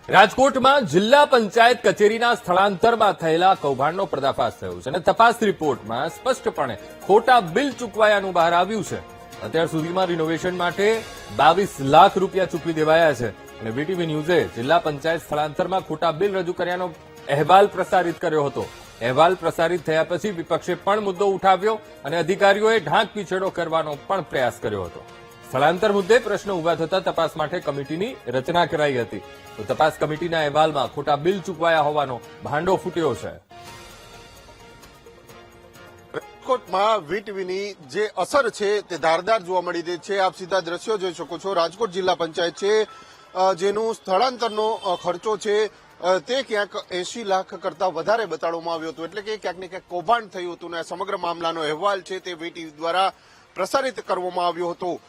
રાજકોટમાં જિલ્લા પંચાયત કચેરીના સ્થળાંતરમાં થયેલા કૌભાંડનો પર્દાફાશ થયો છે અને તપાસ રિપોર્ટમાં સ્પષ્ટપણે ખોટા બિલ ચૂકવાયાનું બહાર આવ્યું છે. અત્યાર સુધીમાં રિનોવેશન માટે 22 લાખ રૂપિયા ચૂકવી દેવાયા છે અને વીટીવી ન્યૂઝે જિલ્લા પંચાયત સ્થળાંતરમાં ખોટા બિલ રજૂ કર્યાનો અહેવાલ પ્રસારિત કર્યો હતો. અહેવાલ પ્રસારિત થયા પછી વિપક્ષે પણ મુદ્દો ઉઠાવ્યો અને અધિકારીઓએ ઢાંક પીછેડો કરવાનો પણ પ્રયાસ કર્યો હતો. સ્થળાંતર મુદ્દે પ્રશ્ન ઉભા થતા તપાસ માટે કમિટીની રચના કરાઈ હતી. તો તપાસ કમિટીના અહેવાલમાં ખોટા બિલ ચૂકવાયા હોવાનો ભાંડો ફૂટ્યો છે. રાજકોટમાં વીટીવીની જે અસર છે તે ધારદાર જોવા મળી રહી છે. આપ સીધા દ્રશ્યો જોઈ શકો છો. રાજકોટ જિલ્લા પંચાયત છે જેનું સ્થળાંતરનો ખર્ચો છે તે ક્યાંક 80 લાખ કરતા વધારે બતાડવામાં આવ્યો હતો. એટલે કે ક્યાંક ને ક્યાંક કૌભાંડ થયું હતું અને સમગ્ર મામલાનો અહેવાલ છે તે વીટીવી દ્વારા પ્રસારિત કરવામાં આવ્યો હતો.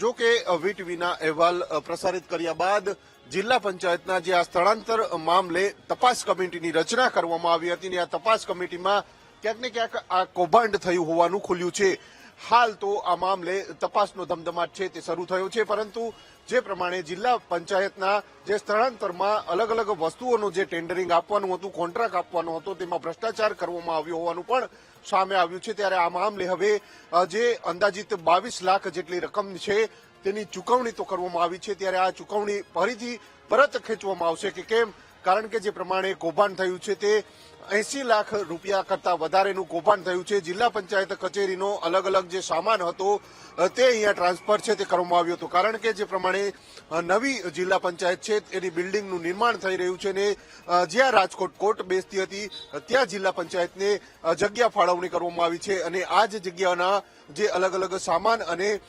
જો કે વીટીવીના અહેવાલ પ્રસારિત કર્યા બાદ જિલ્લા પંચાયતના જે આ સ્થળાંતર મામલે તપાસ કમિટીની રચના કરવામાં આવી હતી અને આ તપાસ કમિટીમાં ક્યાંક ને ક્યાંક આ કૌભાંડ થયું હોવાનું ખુલ્યું છે. હાલ તો આ મામલે તપાસનો ધમધમાટ છે તે શરૂ થયો છે, પરંતુ જે પ્રમાણે જિલ્લા પંચાયતના જે સ્થળાંતરમાં અલગ અલગ વસ્તુઓનું જે ટેન્ડરિંગ આપવાનું હતું, કોન્ટ્રાક્ટ આપવાનો હતો, તેમાં ભ્રષ્ટાચાર કરવામાં આવ્યો હોવાનું પણ સામે આવ્યું છે. ત્યારે આ મામલે હવે જે અંદાજિત 22 લાખ જેટલી રકમ છે તેની ચૂકવણી તો કરવામાં આવી છે. ત્યારે આ ચૂકવણી ફરીથી પરત ખેંચવામાં આવશે કે કેમ? કારણ કે જે પ્રમાણે કૌભાંડ થયું છે તે 80 લાખ રૂપિયા કરતા વધારેનું કૌભાંડ થયું છે. જિલ્લા પંચાયત કચેરીનો અલગ અલગ જે સામાન હતો તે અહીંયા ટ્રાન્સફર છે તે કરવામાં આવ્યું હતું. કારણ કે જે પ્રમાણે નવી જિલ્લા પંચાયત છે એની બિલ્ડિંગનું નિર્માણ થઈ રહ્યું છે ને જ્યાં રાજકોટ કોર્ટ બેસતી હતી ત્યાં જિલ્લા પંચાયતને જગ્યા ફાળવણી કરવામાં આવી છે અને આ જ જગ્યાના જે અલગ અલગ સામાન અને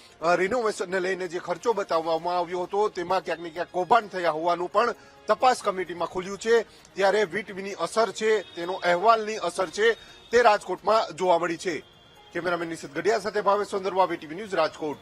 રિનોવેશનને લઈને જે ખર્ચો બતાવવામાં આવ્યો હતો તેમાં ક્યાંક ને ક્યાંક કૌભાંડ થયા હોવાનું પણ તપાસ કમિટીમાં ખુલ્યું છે. ત્યારે વીટીવીની અસર છે તેનો અહેવાલની અસર છે તે રાજકોટમાં જોવા મળી છે. કેમેરામેન નિશિત ગઢિયા સાથે ભાવેશ સોંદરવા, વીટીવી ન્યૂઝ, રાજકોટ.